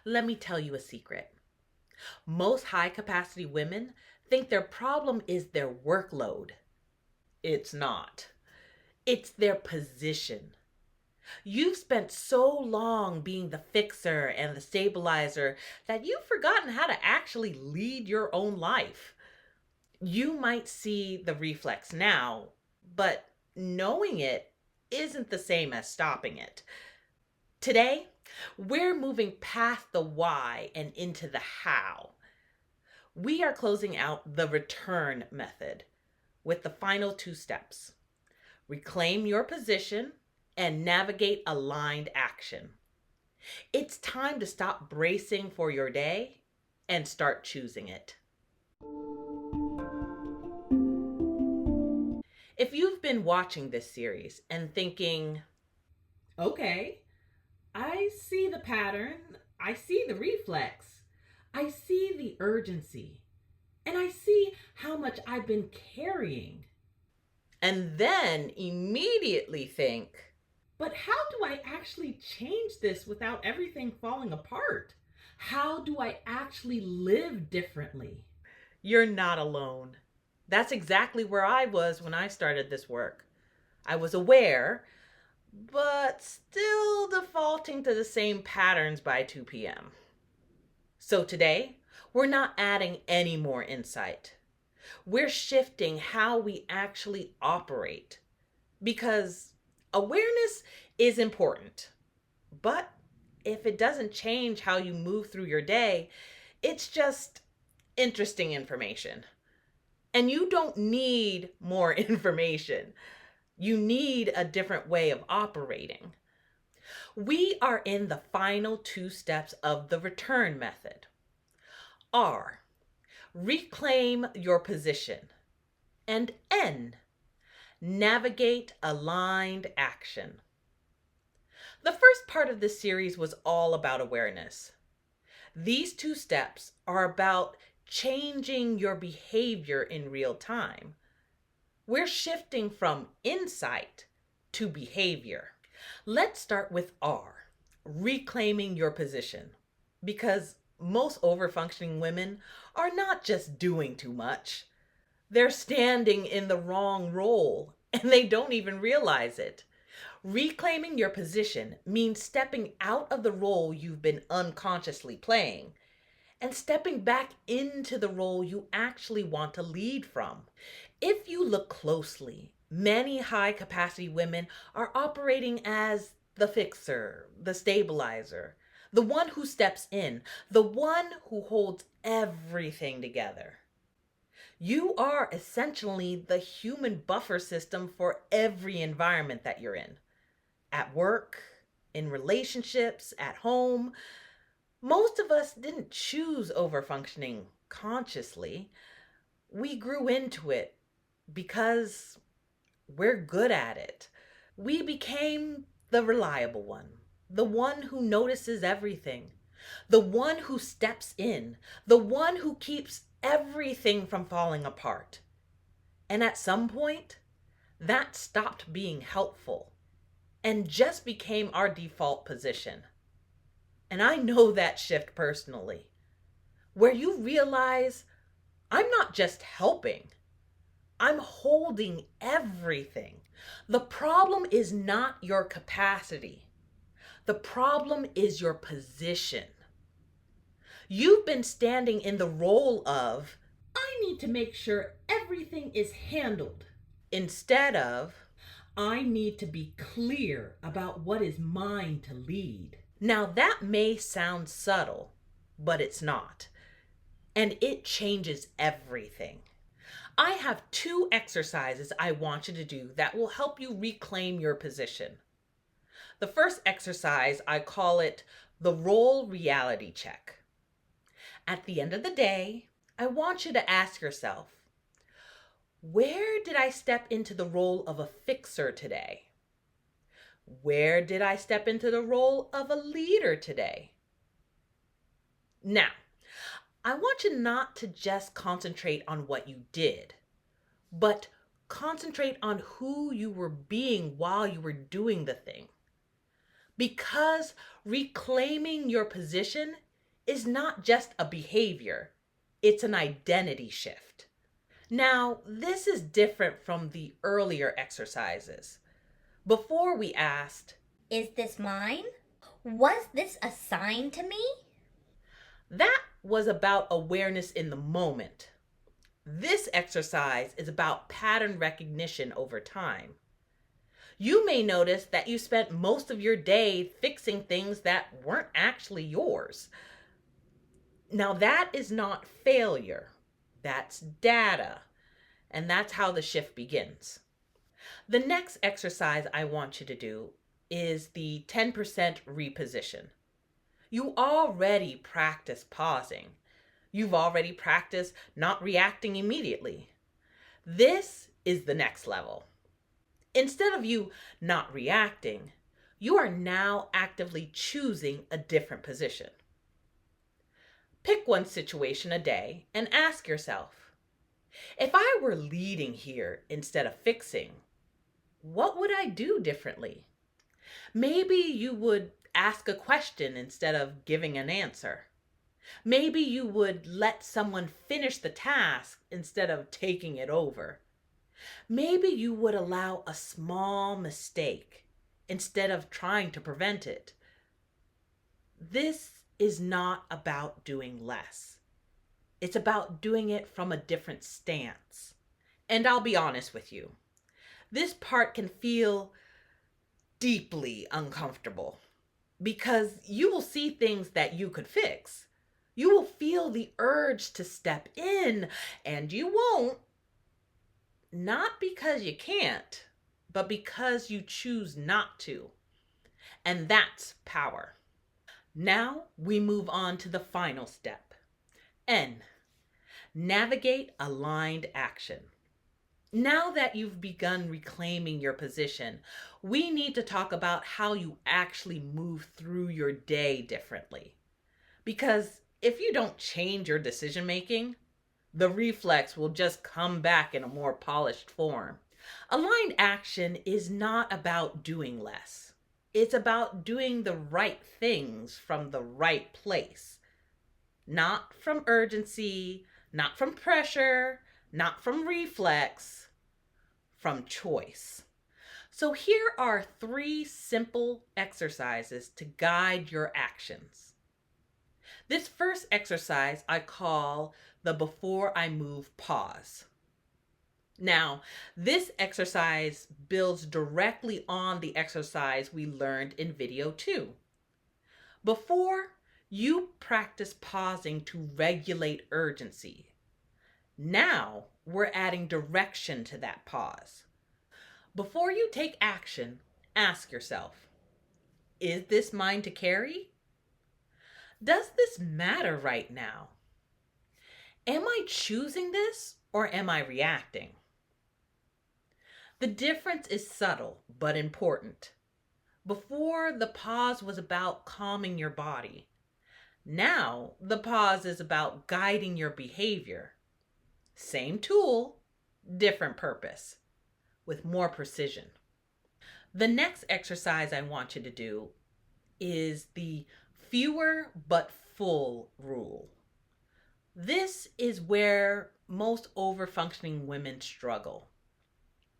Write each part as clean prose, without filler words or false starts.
Let me tell you a secret. Most high capacity women think their problem is their workload. It's not, it's their position. You've spent so long being the fixer and the stabilizer that you've forgotten how to actually lead your own life. You might see the reflex now, but knowing it isn't the same as stopping it. Today, we're moving past the why and into the how. We are closing out the return method with the final two steps: reclaim your position and navigate aligned action. It's time to stop bracing for your day and start choosing it. If you've been watching this series and thinking, okay, I see the pattern, I see the reflex, I see the urgency, and I see how much I've been carrying, and then immediately think, but how do I actually change this without everything falling apart? How do I actually live differently? You're not alone. That's exactly where I was when I started this work. I was aware, but still defaulting to the same patterns by 2 p.m. So today, we're not adding any more insight. We're shifting how we actually operate because awareness is important. But if it doesn't change how you move through your day, it's just interesting information. And you don't need more information. You need a different way of operating. We are in the final two steps of the return method. R, reclaim your position. And N, navigate aligned action. The first part of this series was all about awareness. These two steps are about changing your behavior in real time. We're shifting from insight to behavior. Let's start with R, reclaiming your position. Because most overfunctioning women are not just doing too much, they're standing in the wrong role and they don't even realize it. Reclaiming your position means stepping out of the role you've been unconsciously playing and stepping back into the role you actually want to lead from. If you look closely, many high capacity women are operating as the fixer, the stabilizer, the one who steps in, the one who holds everything together. You are essentially the human buffer system for every environment that you're in. At work, in relationships, at home. Most of us didn't choose overfunctioning consciously. We grew into it because we're good at it. We became the reliable one, the one who notices everything, the one who steps in, the one who keeps everything from falling apart. And at some point, that stopped being helpful and just became our default position. And I know that shift personally, where you realize I'm not just helping, I'm holding everything. The problem is not your capacity. The problem is your position. You've been standing in the role of, I need to make sure everything is handled, instead of, I need to be clear about what is mine to lead. Now, that may sound subtle, but it's not. And it changes everything. I have two exercises I want you to do that will help you reclaim your position. The first exercise, I call it the role reality check. At the end of the day, I want you to ask yourself, where did I step into the role of a fixer today? Where did I step into the role of a leader today? Now, I want you not to just concentrate on what you did, but concentrate on who you were being while you were doing the thing. Because reclaiming your position is not just a behavior, it's an identity shift. Now, this is different from the earlier exercises. Before we asked, "Is this mine? Was this assigned to me?" that was about awareness in the moment. This exercise is about pattern recognition over time. You may notice that you spent most of your day fixing things that weren't actually yours. Now, that is not failure, that's data, and that's how the shift begins. The next exercise I want you to do is the 10% reposition. You already practice pausing. You've already practiced not reacting immediately. This is the next level. Instead of you not reacting, you are now actively choosing a different position. Pick one situation a day and ask yourself, if I were leading here instead of fixing, what would I do differently? Maybe you would ask a question instead of giving an answer. Maybe you would let someone finish the task instead of taking it over. Maybe you would allow a small mistake instead of trying to prevent it. This is not about doing less. It's about doing it from a different stance. And I'll be honest with you, this part can feel deeply uncomfortable because you will see things that you could fix. You will feel the urge to step in, and you won't. Not because you can't, but because you choose not to. And that's power. Now we move on to the final step. N, navigate aligned action. Now that you've begun reclaiming your position, we need to talk about how you actually move through your day differently. Because if you don't change your decision making, the reflex will just come back in a more polished form. Aligned action is not about doing less. It's about doing the right things from the right place. Not from urgency, not from pressure, not from reflex, from choice. So here are 3 simple exercises to guide your actions. This first exercise I call the before I move pause. Now, this exercise builds directly on the exercise we learned in video 2. Before, you practice pausing to regulate urgency. Now, we're adding direction to that pause. Before you take action, ask yourself, is this mine to carry? Does this matter right now? Am I choosing this or am I reacting? The difference is subtle but important. Before, the pause was about calming your body. Now, the pause is about guiding your behavior. Same tool, different purpose, with more precision. The next exercise I want you to do is the fewer but full rule. This is where most overfunctioning women struggle.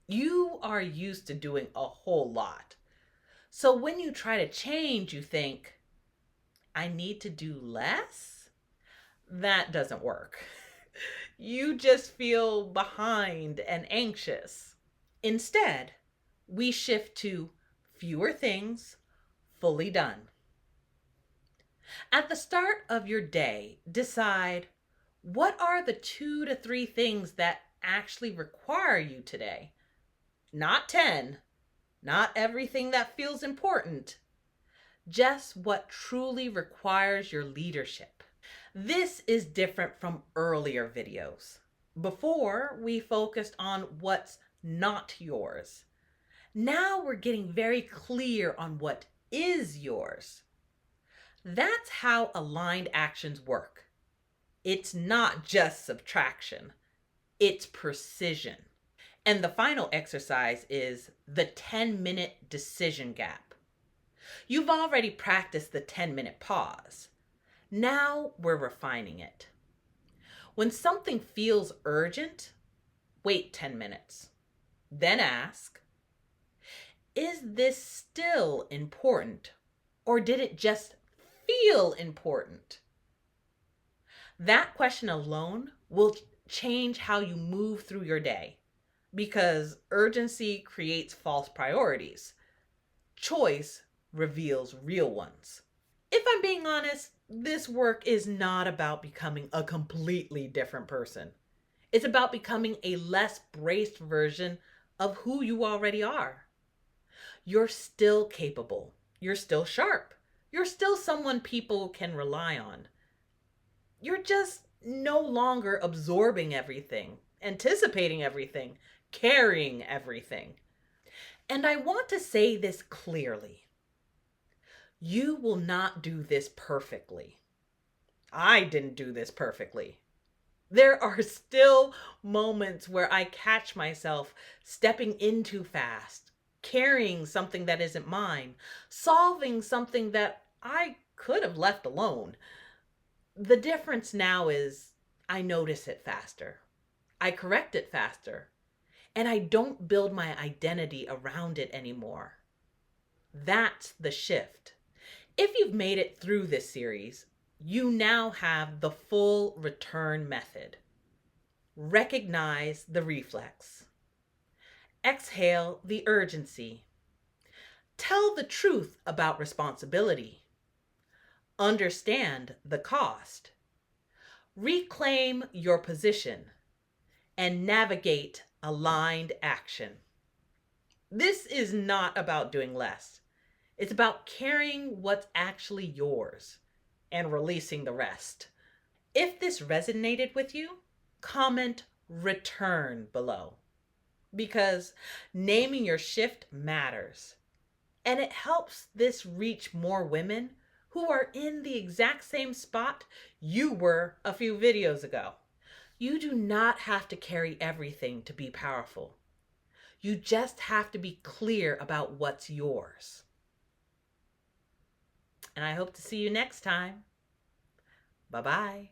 You are used to doing a whole lot. So when you try to change, you think, I need to do less? That doesn't work. You just feel behind and anxious. Instead, we shift to fewer things, fully done. At the start of your day, decide, what are the 2 to 3 things that actually require you today? Not 10, not everything that feels important, just what truly requires your leadership. This is different from earlier videos. Before, we focused on what's not yours. Now we're getting very clear on what is yours. That's how aligned actions work. It's not just subtraction, it's precision. And the final exercise is the 10-minute decision gap. You've already practiced the 10-minute pause. Now we're refining it. When something feels urgent, wait 10 minutes. Then ask, is this still important? Or did it just feel important? That question alone will change how you move through your day, because urgency creates false priorities. Choice reveals real ones. If I'm being honest, this work is not about becoming a completely different person. It's about becoming a less braced version of who you already are. You're still capable. You're still sharp. You're still someone people can rely on. You're just no longer absorbing everything, anticipating everything, carrying everything. And I want to say this clearly. You will not do this perfectly. I didn't do this perfectly. There are still moments where I catch myself stepping in too fast, carrying something that isn't mine, solving something that I could have left alone. The difference now is I notice it faster. I correct it faster. And I don't build my identity around it anymore. That's the shift. If you've made it through this series, you now have the full return method. Recognize the reflex. Exhale the urgency. Tell the truth about responsibility. Understand the cost. Reclaim your position. And navigate aligned action. This is not about doing less. It's about carrying what's actually yours and releasing the rest. If this resonated with you, comment return below, because naming your shift matters. And it helps this reach more women who are in the exact same spot you were a few videos ago. You do not have to carry everything to be powerful. You just have to be clear about what's yours. And I hope to see you next time. Bye-bye.